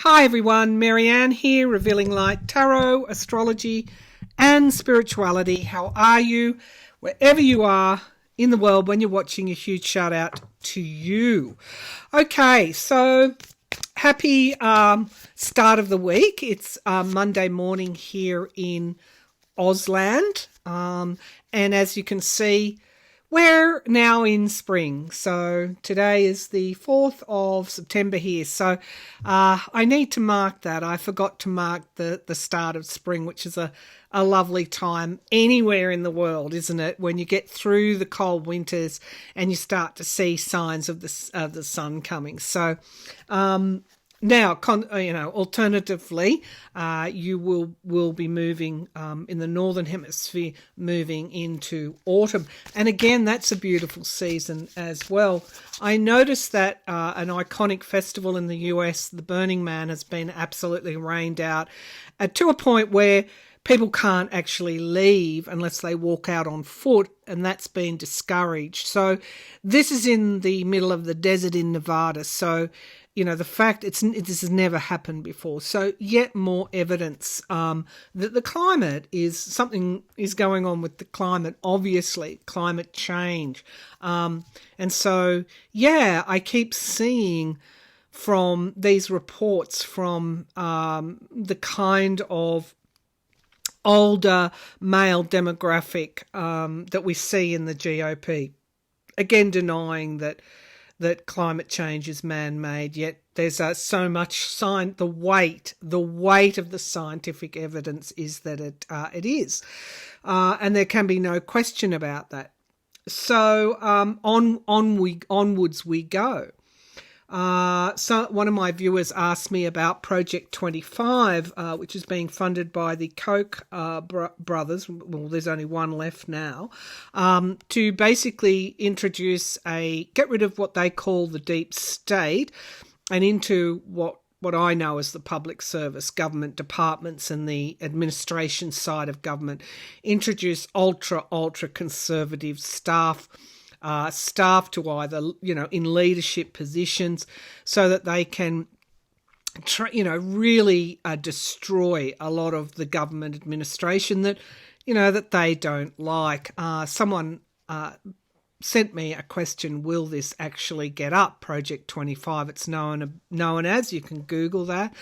Hi everyone, Maryann here, Revealing Light Tarot, Astrology and Spirituality. How are you? Wherever you are in the world when you're watching, a huge shout out to you. Okay, so happy start of the week. It's Monday morning here in Ausland, and as you can see, we're now in spring. So today is the 4th of September here. So I need to mark that. I forgot to mark the start of spring, which is a lovely time anywhere in the world, isn't it? When you get through the cold winters and you start to see signs of the sun coming. So now, alternatively, you will be moving in the northern hemisphere, moving into autumn, and again, that's a beautiful season as well. I noticed that an iconic festival in the US, the Burning Man, has been absolutely rained out to a point where people can't actually leave unless they walk out on foot, and that's been discouraged. So this is in the middle of the desert in Nevada. So the fact this has never happened before. So yet more evidence that the climate something is going on with the climate, obviously, climate change. And so, I keep seeing from these reports from the kind of older male demographic that we see in the GOP, again denying that climate change is man-made, yet there's so much the weight of the scientific evidence is that it is, and there can be no question about that. So onwards we go. So one of my viewers asked me about Project 25, which is being funded by the Koch brothers. Well, there's only one left now, to basically get rid of what they call the deep state and into what I know as the public service, government departments and the administration side of government, introduce ultra conservative staff to either, in leadership positions, so that they can, really destroy a lot of the government administration that they don't like. Someone sent me a question: will this actually get up? Project 25, it's known as. You can Google that.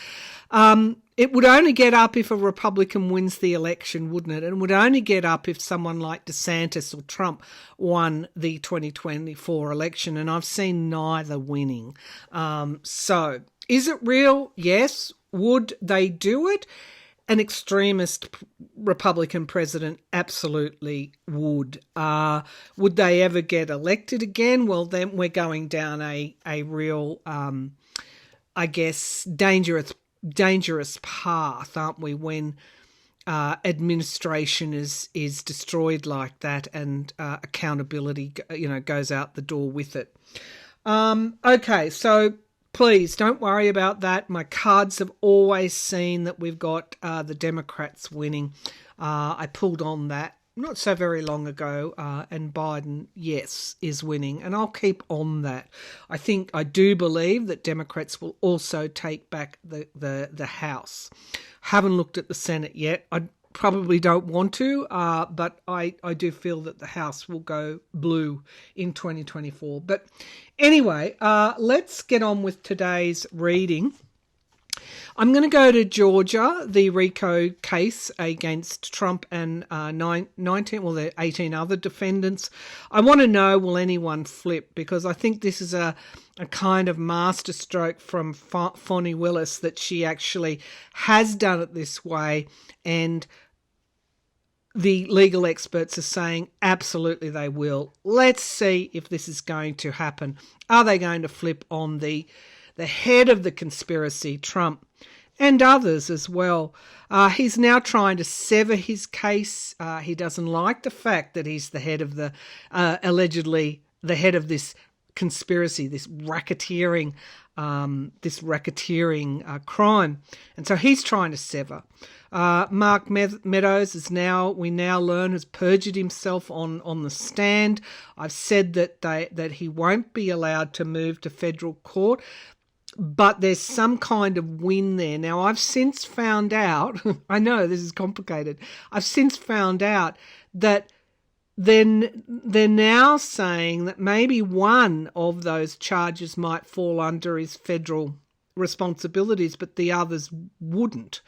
It would only get up if a Republican wins the election, wouldn't it? And it would only get up if someone like DeSantis or Trump won the 2024 election, and I've seen neither winning. So is it real? Yes. Would they do it? An extremist Republican president absolutely would. Would they ever get elected again? Well, then we're going down a real, dangerous path, aren't we, when administration is destroyed like that, and accountability goes out the door with it. Okay, so please don't worry about that. My cards have always seen that we've got the Democrats winning. I pulled on that not so very long ago, and Biden, yes, is winning, and I'll keep on that. I do believe that Democrats will also take back the House. Haven't looked at the Senate yet. I probably don't want to, but I do feel that the House will go blue in 2024. But anyway, let's get on with today's reading. I'm going to go to Georgia, the RICO case against Trump and 18 other defendants. I want to know, will anyone flip? Because I think this is a kind of masterstroke from Fonnie Willis, that she actually has done it this way, and the legal experts are saying absolutely they will. Let's see if this is going to happen. Are they going to flip on the head of the conspiracy, Trump, and others as well? He's now trying to sever his case. He doesn't like the fact that he's the head of allegedly the head of this conspiracy, this racketeering crime. And so he's trying to sever. Mark Meadows we now learn, has perjured himself on the stand. I've said that he won't be allowed to move to federal court. but there's some kind of win there. Now, I've since found out, I know this is complicated, I've since found out that then they're now saying that maybe one of those charges might fall under his federal responsibilities, but the others wouldn't.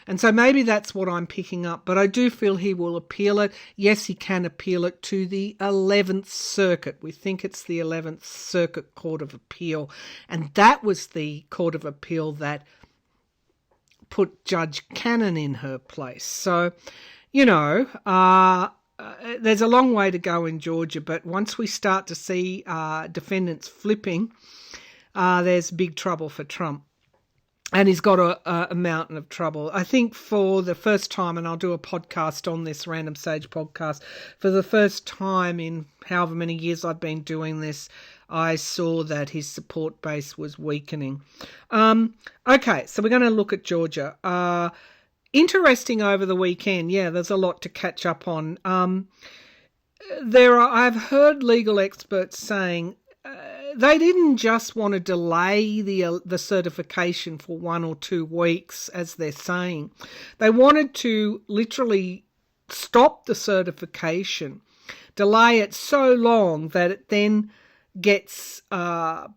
And so maybe that's what I'm picking up. But I do feel he will appeal it. Yes, he can appeal it to the 11th Circuit. We think it's the 11th Circuit Court of Appeal. And that was the Court of Appeal that put Judge Cannon in her place. So, you know, there's a long way to go in Georgia. But once we start to see defendants flipping, there's big trouble for Trump. And he's got a mountain of trouble. I think for the first time, and I'll do a podcast on this, Random Sage podcast, for the first time in however many years I've been doing this, I saw that his support base was weakening. Okay, so we're going to look at Georgia. Interesting over the weekend. Yeah, there's a lot to catch up on. I've heard legal experts saying they didn't just want to delay the certification for 1 or 2 weeks, as they're saying. They wanted to literally stop the certification, delay it so long that it then gets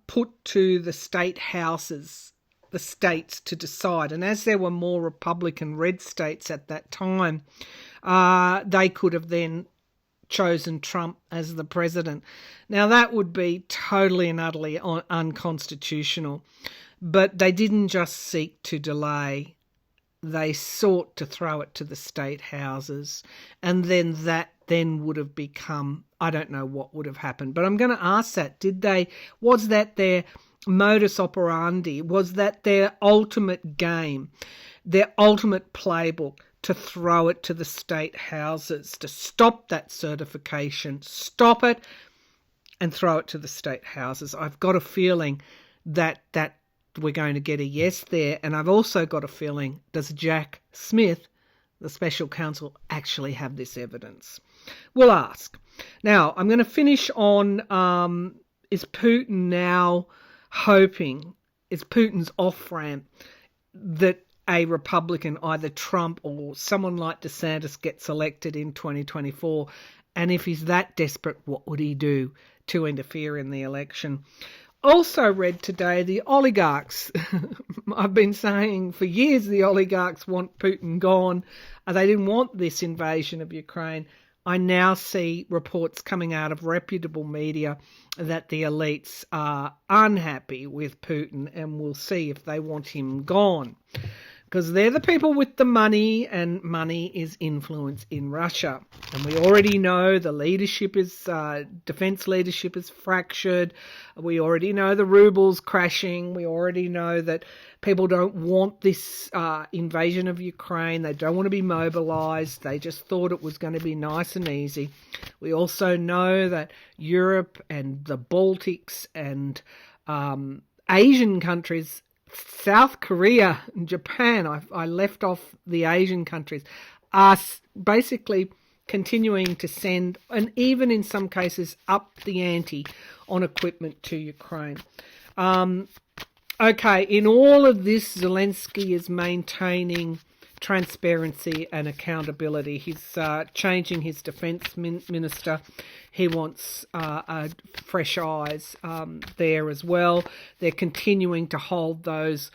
put to the state houses, the states, to decide. And as there were more Republican red states at that time, they could have then chosen Trump as the president. Now, that would be totally and utterly unconstitutional, but they didn't just seek to delay. They sought to throw it to the state houses, and then that then would have become, I don't know what would have happened, but I'm going to ask that. Was that their modus operandi? Was that their ultimate game, their ultimate playbook, to throw it to the state houses, to stop that certification, stop it and throw it to the state houses? I've got a feeling that we're going to get a yes there. And I've also got a feeling, does Jack Smith, the special counsel, actually have this evidence? We'll ask. Now, I'm going to finish on, is Putin now hoping, is Putin's off-ramp that a Republican, either Trump or someone like DeSantis, gets elected in 2024? And if he's that desperate, what would he do to interfere in the election? Also read today, the oligarchs. I've been saying for years the oligarchs want Putin gone. They didn't want this invasion of Ukraine. I now see reports coming out of reputable media that the elites are unhappy with Putin, and we'll see if they want him gone, because they're the people with the money, and money is influence in Russia. And we already know the leadership is, defense leadership is fractured. We already know the ruble's crashing. We already know that people don't want this invasion of Ukraine. They don't want to be mobilized. They just thought it was going to be nice and easy. We also know that Europe and the Baltics and Asian countries, South Korea and Japan, I left off the Asian countries, are basically continuing to send, and even in some cases up the ante on equipment to Ukraine. Okay, in all of this, Zelensky is maintaining transparency and accountability. He's changing his defense minister. He wants fresh eyes there as well. They're continuing to hold those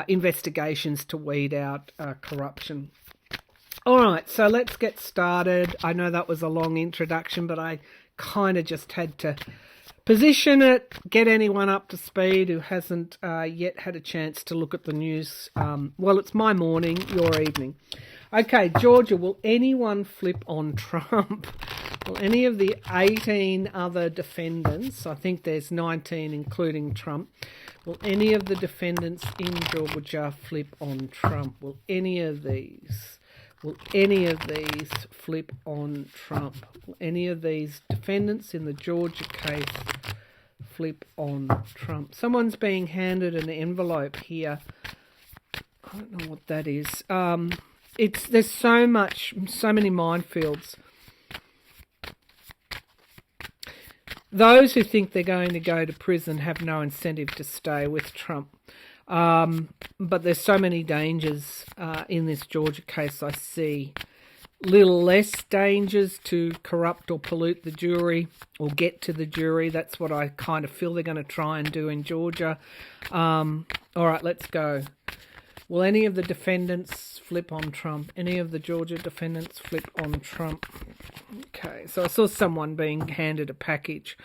investigations to weed out corruption. All right, so let's get started. I know that was a long introduction, but I kind of just had to position it, get anyone up to speed who hasn't yet had a chance to look at the news. Well, it's my morning, your evening. Okay, Georgia, will anyone flip on Trump? Will any of the 18 other defendants, I think there's 19 including Trump, will any of the defendants in Georgia flip on Trump? Will any of these flip on Trump? Will any of these defendants in the Georgia case flip on Trump? Someone's being handed an envelope here. I don't know what that is. There's so many minefields. those who think they're going to go to prison have no incentive to stay with Trump. But there's so many dangers in this Georgia case. I see little less dangers to corrupt or pollute the jury or get to the jury. That's what I kind of feel they're going to try and do in Georgia. All right, let's go. Will any of the defendants flip on Trump? Any of the Georgia defendants flip on Trump? Okay, so I saw someone being handed a package.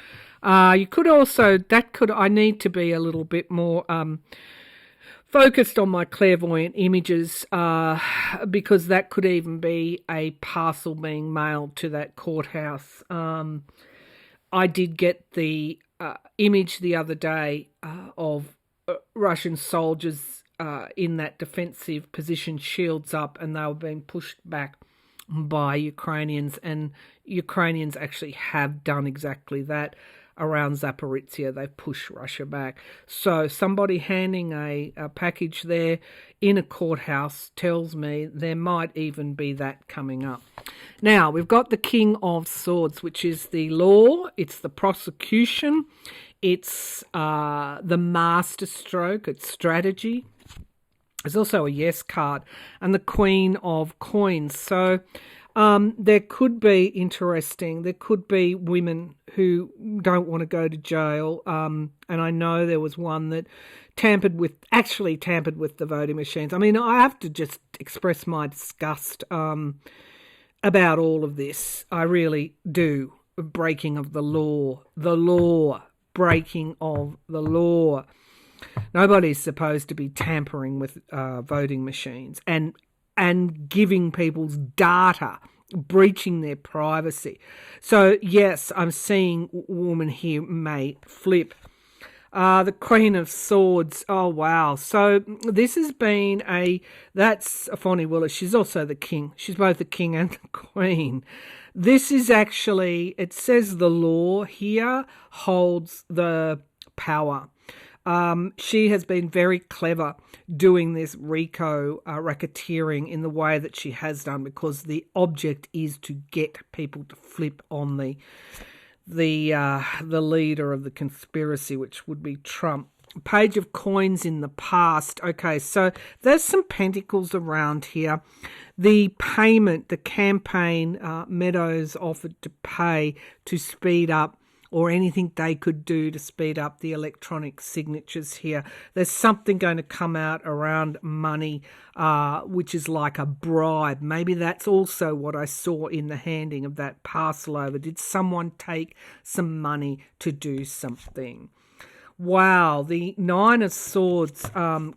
You could also, I need to be a little bit more focused on my clairvoyant images because that could even be a parcel being mailed to that courthouse. I did get the image the other day of Russian soldiers in that defensive position, shields up, and they were being pushed back by Ukrainians, and Ukrainians actually have done exactly that. Around Zaporizhia, they push Russia back. So somebody handing a package there in a courthouse tells me there might even be that coming up. Now, we've got the King of Swords, which is the law, it's the prosecution, it's the master stroke, it's strategy. There's also a yes card, and the Queen of Coins. So there could be there could be women who don't want to go to jail. And I know there was one that tampered with the voting machines. I mean, I have to just express my disgust about all of this. I really do. Breaking of the law, breaking of the law. Nobody's supposed to be tampering with voting machines and giving people's data, breaching their privacy. So, yes, I'm seeing woman here may flip. The Queen of Swords, oh, wow. So this has been that's Fonnie Willis. She's also the king. She's both the king and the queen. This is actually, it says the law here holds the power. She has been very clever doing this RICO racketeering in the way that she has done, because the object is to get people to flip on the leader of the conspiracy, which would be Trump. Page of Coins in the past. Okay, so there's some pentacles around here. The payment, the campaign, Meadows offered to pay to speed up, or anything they could do to speed up the electronic signatures here. There's something going to come out around money, which is like a bribe. Maybe that's also what I saw in the handing of that parcel over. Did someone take some money to do something? Wow, the Nine of Swords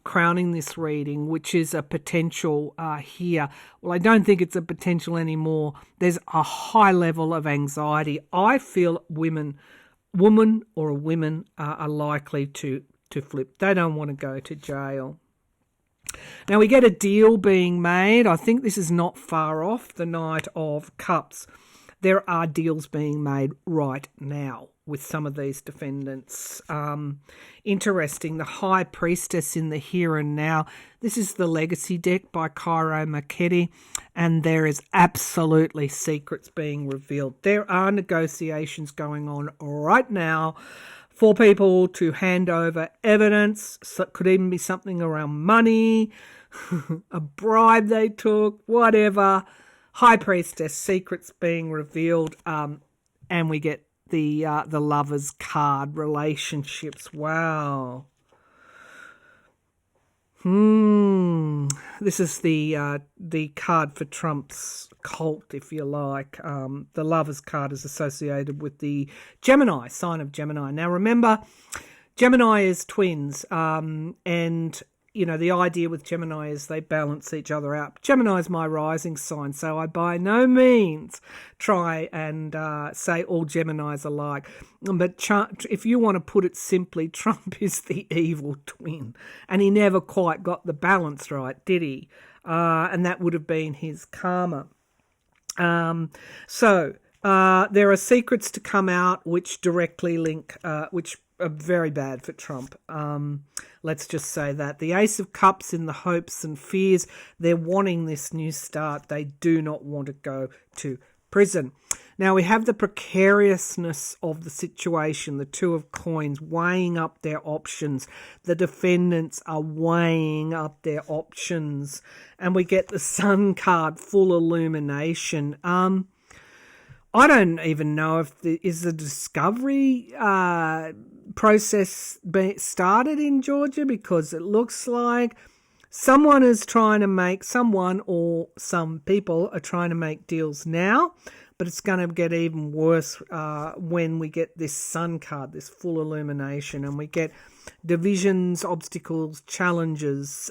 crowning this reading, which is a potential here. Well, I don't think it's a potential anymore. There's a high level of anxiety. I feel women are likely to flip. They don't want to go to jail. Now we get a deal being made. I think this is not far off, the Knight of Cups. There are deals being made right now with some of these defendants. Interesting, the High Priestess in the here and now. This is the Legacy deck by Cairo Marchetti, and there is absolutely secrets being revealed. There are negotiations going on right now for people to hand over evidence. So it could even be something around money, a bribe they took, whatever. High Priestess, secrets being revealed, and we get the Lover's card, relationships. Wow. This is the card for Trump's cult, if you like. The Lover's card is associated with the Gemini, sign of Gemini. Now remember, Gemini is twins, and you know, the idea with Gemini is they balance each other out. Gemini is my rising sign, so I by no means try and say all Geminis are alike. But if you want to put it simply, Trump is the evil twin, and he never quite got the balance right, did he? And that would have been his karma. So there are secrets to come out which directly link, which are very bad for Trump. Let's just say that. The Ace of Cups in the hopes and fears. They're wanting this new start. They do not want to go to prison. Now we have the precariousness of the situation, the Two of Coins weighing up their options. The defendants are weighing up their options. And we get the Sun card, full illumination. I don't even know if is the discovery process started in Georgia, because it looks like someone is trying to make, someone or some people are trying to make deals now, but it's going to get even worse when we get this Sun card, this full illumination, and we get divisions, obstacles, challenges.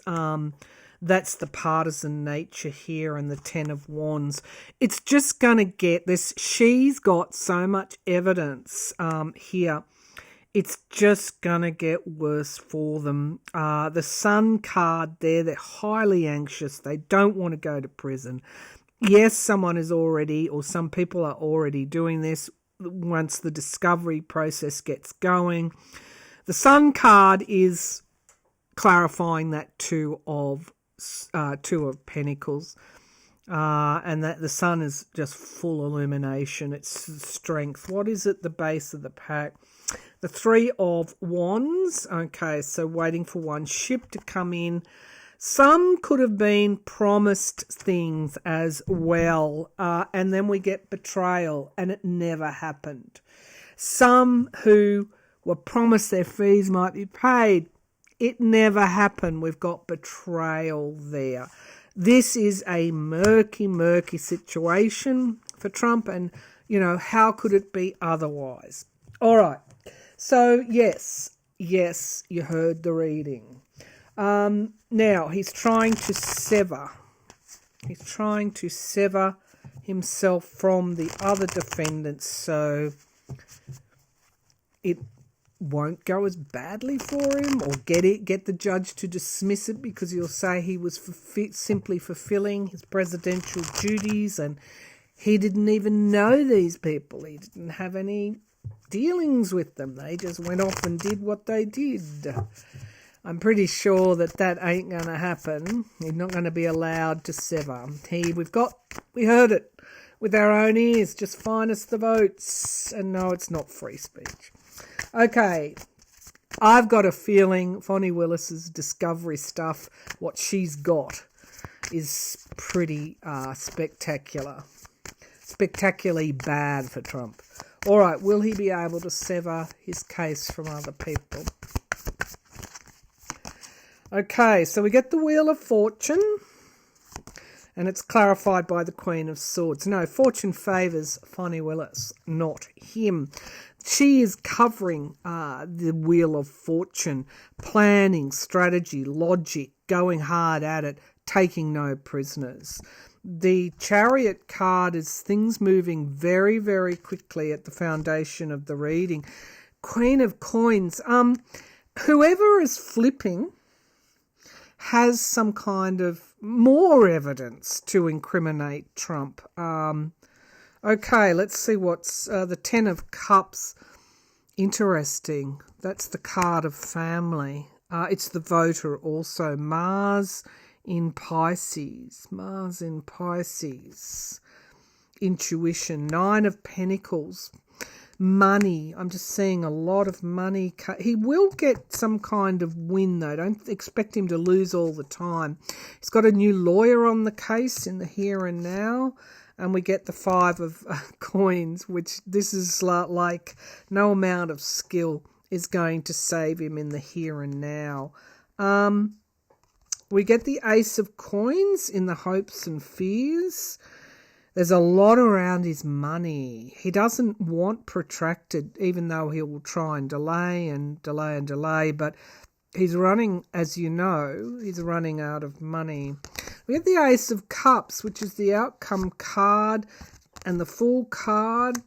That's the partisan nature here, and the Ten of Wands. It's just going to get this. She's got so much evidence here. It's just going to get worse for them. The Sun card there, they're highly anxious. They don't want to go to prison. Yes, someone is already, or some people are already doing this once the discovery process gets going. The Sun card is clarifying that Two of Pentacles, and that the Sun is just full illumination. It's strength. What is at the base of the pack? The Three of Wands. Okay, so waiting for one ship to come in. Some could have been promised things as well, and then we get betrayal, and it never happened. Some who were promised their fees might be paid. It never happened. We've got betrayal there. This is a murky, murky situation for Trump, and, you know, how could it be otherwise? All right. So, yes, you heard the reading. Now, he's trying to sever. He's trying to sever himself from the other defendants, so it won't go as badly for him, or get the judge to dismiss it, because he'll say he was simply fulfilling his presidential duties and he didn't even know these people. He didn't have any dealings with them. They just went off and did what they did. I'm pretty sure that ain't going to happen. He's not going to be allowed to sever. We heard it with our own ears. Just find us the votes. And no, it's not free speech. Okay, I've got a feeling Fonnie Willis's discovery stuff, what she's got, is pretty spectacular. Spectacularly bad for Trump. All right, will he be able to sever his case from other people? Okay, so we get the Wheel of Fortune, and it's clarified by the Queen of Swords. No, fortune favours Fonnie Willis, not him. She is covering the Wheel of Fortune, planning, strategy, logic, going hard at it, taking no prisoners. The Chariot card is things moving very, very quickly at the foundation of the reading. Queen of Coins. Whoever is flipping has some kind of more evidence to incriminate Trump. Okay, let's see what's the Ten of Cups. Interesting. That's the card of family. It's the voter also. Mars in Pisces. Mars in Pisces. Intuition. Nine of Pentacles. Money. I'm just seeing a lot of money. He will get some kind of win, though. Don't expect him to lose all the time. He's got a new lawyer on the case in the here and now. And we get the Five of Coins, which this is like no amount of skill is going to save him in the here and now. We get the Ace of Coins in the hopes and fears. There's a lot around his money. He doesn't want protracted, even though he will try and delay, but he's running, as you know, he's running out of money. We have the Ace of Cups, which is the outcome card, and the Fool card.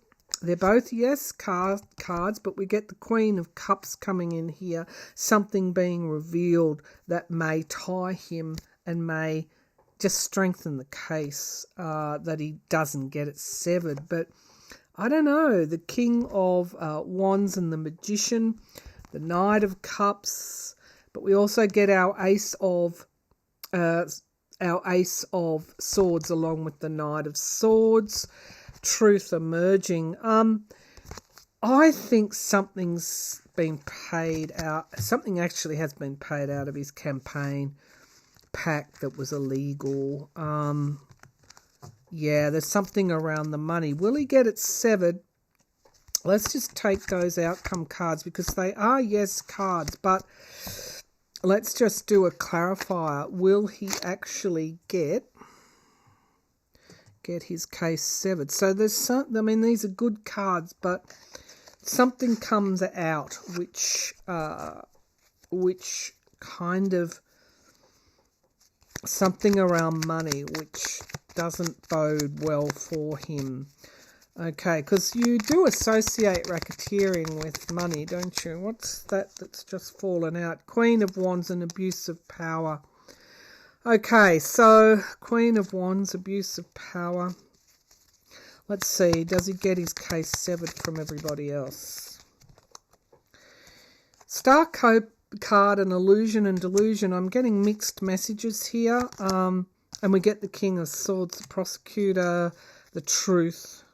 They're both, yes, cards, but we get the Queen of Cups coming in here, something being revealed that may tie him and may just strengthen the case that he doesn't get it severed. But I don't know, the King of Wands and the Magician, the Knight of Cups, but we also get our Ace of Swords along with the Knight of Swords. truth emerging. I think something's been paid out. Something actually has been paid out of his campaign pack that was illegal. Yeah, there's something around the money. Will he get it severed? Let's just take those outcome cards because they are yes cards, but let's just do a clarifier. Will he actually get his case severed? So there's some, I mean, these are good cards, but something comes out which kind of something around money which doesn't bode well for him. Okay, because you do associate racketeering with money, don't you? What's that that's just fallen out? Queen of Wands and abuse of power. Okay, so Queen of Wands, abuse of power. Let's see, does he get his case severed from everybody else? Star card and illusion and delusion. I'm getting mixed messages here. And we get the King of Swords, the prosecutor, the truth.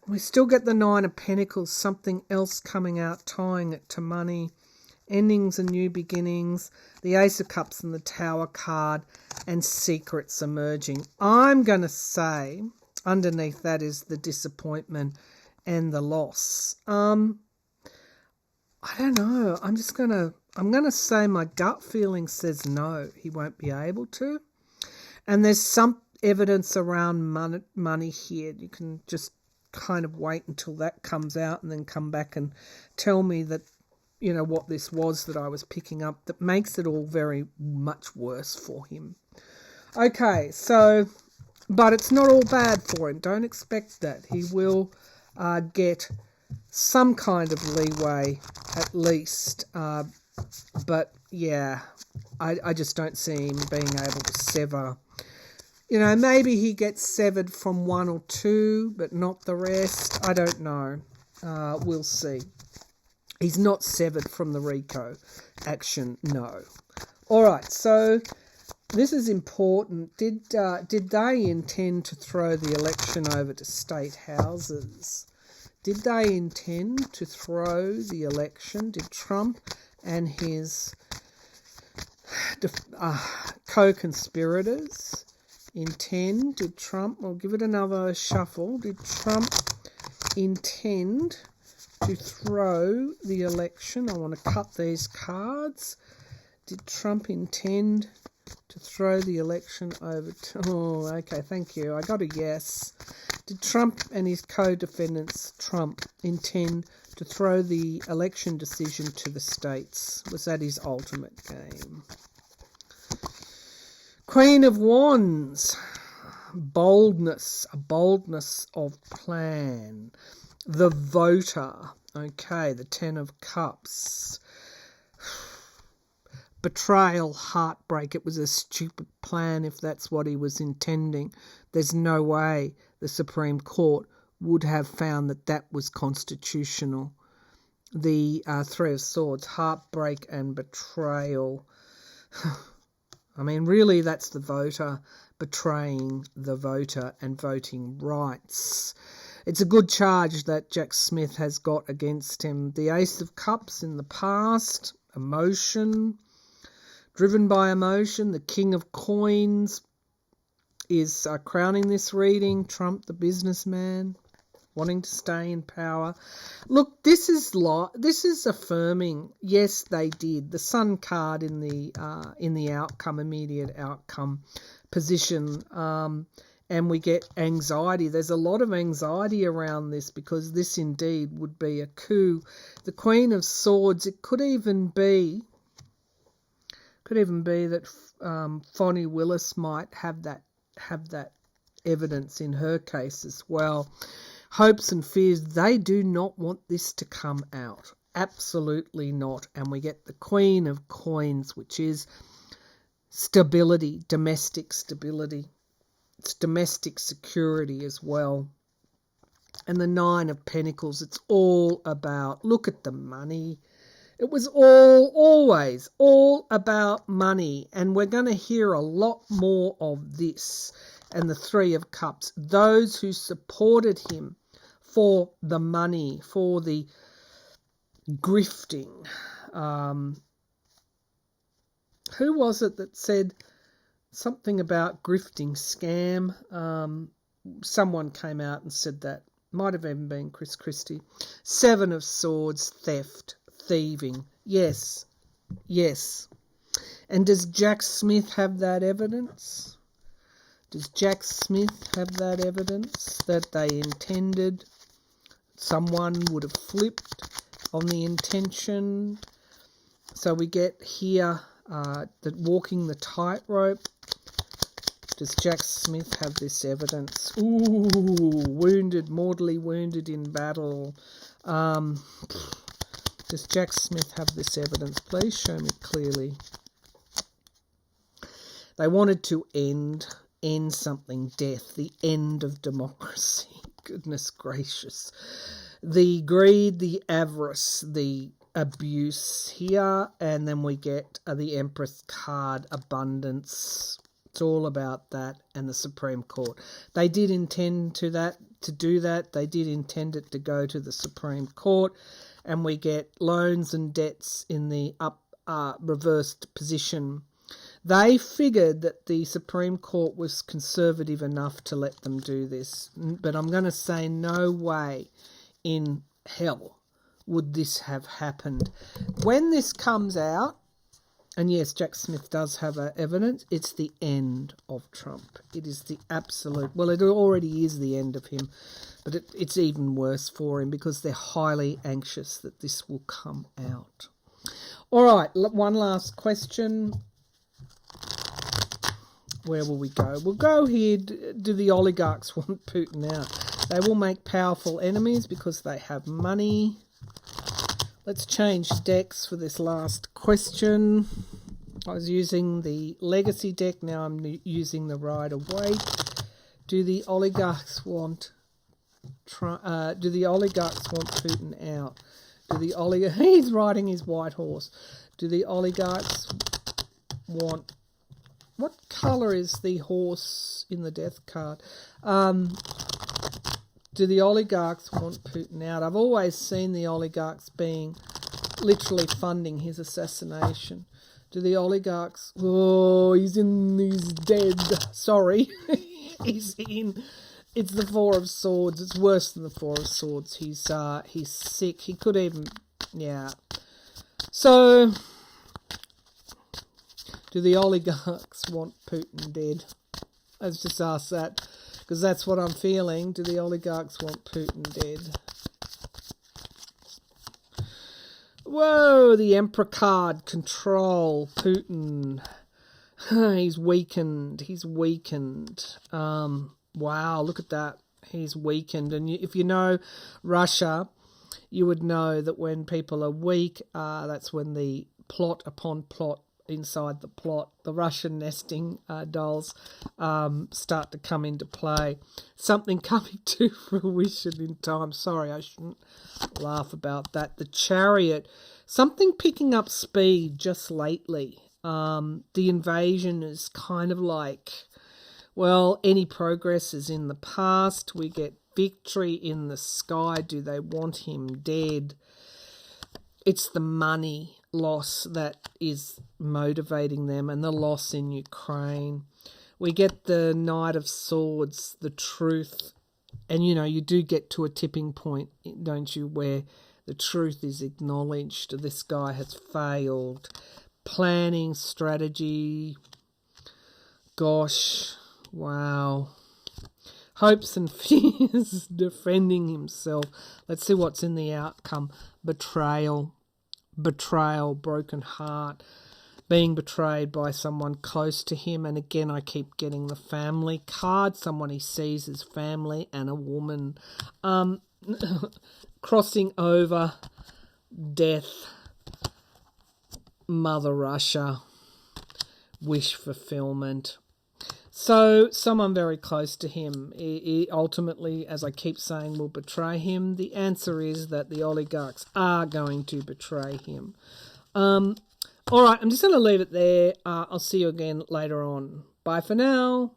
We still get the Nine of Pentacles, something else coming out, tying it to money. Endings and new beginnings, the Ace of Cups and the Tower card, and secrets emerging. I'm going to say underneath that is the disappointment and the loss. I don't know. I'm going to say my gut feeling says no, he won't be able to. And there's some evidence around money here. You can just kind of wait until that comes out and then come back and tell me that, you know, what this was that I was picking up that makes it all very much worse for him. Okay, so, but it's not all bad for him. Don't expect that. He will get some kind of leeway at least. But yeah, I just don't see him being able to sever. You know, maybe he gets severed from one or two, but not the rest. I don't know. We'll see. He's not severed from the RICO action, no. All right, so this is important. Did they intend to throw the election over to state houses? Did they intend to throw the election? Did Trump and his co-conspirators intend? Did Trump, I'll give it another shuffle, did Trump intend to throw the election? I want to cut these cards. Did Trump intend to throw the election over to... Oh, okay, thank you. I got a yes. Did Trump and his co-defendants, Trump, intend to throw the election decision to the states? Was that his ultimate game? Queen of Wands. Boldness. A boldness of plan. The voter. Okay, the Ten of Cups. Betrayal, heartbreak. It was a stupid plan if that's what he was intending. There's no way the Supreme Court would have found that that was constitutional. The Three of Swords, heartbreak and betrayal. I mean, really, that's the voter betraying the voter and voting rights. It's a good charge that Jack Smith has got against him. The Ace of Cups in the past, emotion, driven by emotion. The King of Coins is crowning this reading. Trump, the businessman, wanting to stay in power. Look, this is affirming. Yes, they did. The Sun card in the outcome, immediate outcome position, and we get anxiety. There's a lot of anxiety around this because this indeed would be a coup. The Queen of Swords. It could even be that Fonnie Willis might have that evidence in her case as well. Hopes and fears, they do not want this to come out. Absolutely not. And we get the Queen of Coins, which is stability, domestic stability. It's domestic security as well. And the Nine of Pentacles, it's all about, look at the money. It was always all about money. And we're going to hear a lot more of this and the Three of Cups. Those who supported him for the money, for the grifting. Who was it that said something about grifting, scam? Someone came out and said that. Might have even been Chris Christie. Seven of Swords, theft, thieving. Yes, yes. And does Jack Smith have that evidence? Does Jack Smith have that evidence that they intended? Someone would have flipped on the intention. So we get here that walking the tightrope. Does Jack Smith have this evidence? Ooh, wounded, mortally wounded in battle. Does Jack Smith have this evidence? Please show me clearly. They wanted to end something, death, the end of democracy. Goodness gracious. The greed, the avarice, the abuse here, and then we get the Empress card, abundance. It's all about that, and the Supreme Court. They did intend to do that. They did intend it to go to the Supreme Court, and we get loans and debts in the reversed position. They figured that the Supreme Court was conservative enough to let them do this, but I'm going to say no way in hell would this have happened. When this comes out, and yes, Jack Smith does have evidence, it's the end of Trump. It is the absolute, well, it already is the end of him, but it's even worse for him because they're highly anxious that this will come out. All right, one last question. Where will we go? We'll go here. Do the oligarchs want Putin out? They will make powerful enemies because they have money. Let's change decks for this last question. I was using the legacy deck. Now I'm using the Rider-Waite. Do the oligarchs want Putin out? He's riding his white horse. Do the oligarchs want? What colour is the horse in the death card? Do the oligarchs want Putin out? I've always seen the oligarchs being literally funding his assassination. Do the oligarchs... Oh, he's dead. Sorry. He's in... It's the Four of Swords. It's worse than the Four of Swords. He's sick. He could even... Yeah. So... Do the oligarchs want Putin dead? Let's just ask that, because that's what I'm feeling. Do the oligarchs want Putin dead? Whoa, the Emperor card, control, Putin. He's weakened. Wow, look at that. He's weakened. And if you know Russia, you would know that when people are weak, that's when the plot upon plot inside the plot, the Russian nesting dolls start to come into play. Something coming to fruition in time. Sorry, I shouldn't laugh about that. The Chariot, something picking up speed just lately. The invasion is kind of like, well, any progress is in the past. We get victory in the sky. Do they want him dead? It's the money loss that is motivating them, and the loss in Ukraine. We get the Knight of Swords, the truth, and you do get to a tipping point, don't you, where the truth is acknowledged. This guy has failed. Planning, strategy, gosh, wow. Hopes and fears, defending himself. Let's see what's in the outcome. Betrayal, broken heart, being betrayed by someone close to him. And again, I keep getting the family card, someone he sees as family, and a woman. Crossing over, death, Mother Russia, wish fulfillment. So someone very close to him, he ultimately, as I keep saying, will betray him. The answer is that the oligarchs are going to betray him. All right, I'm just going to leave it there. I'll see you again later on. Bye for now.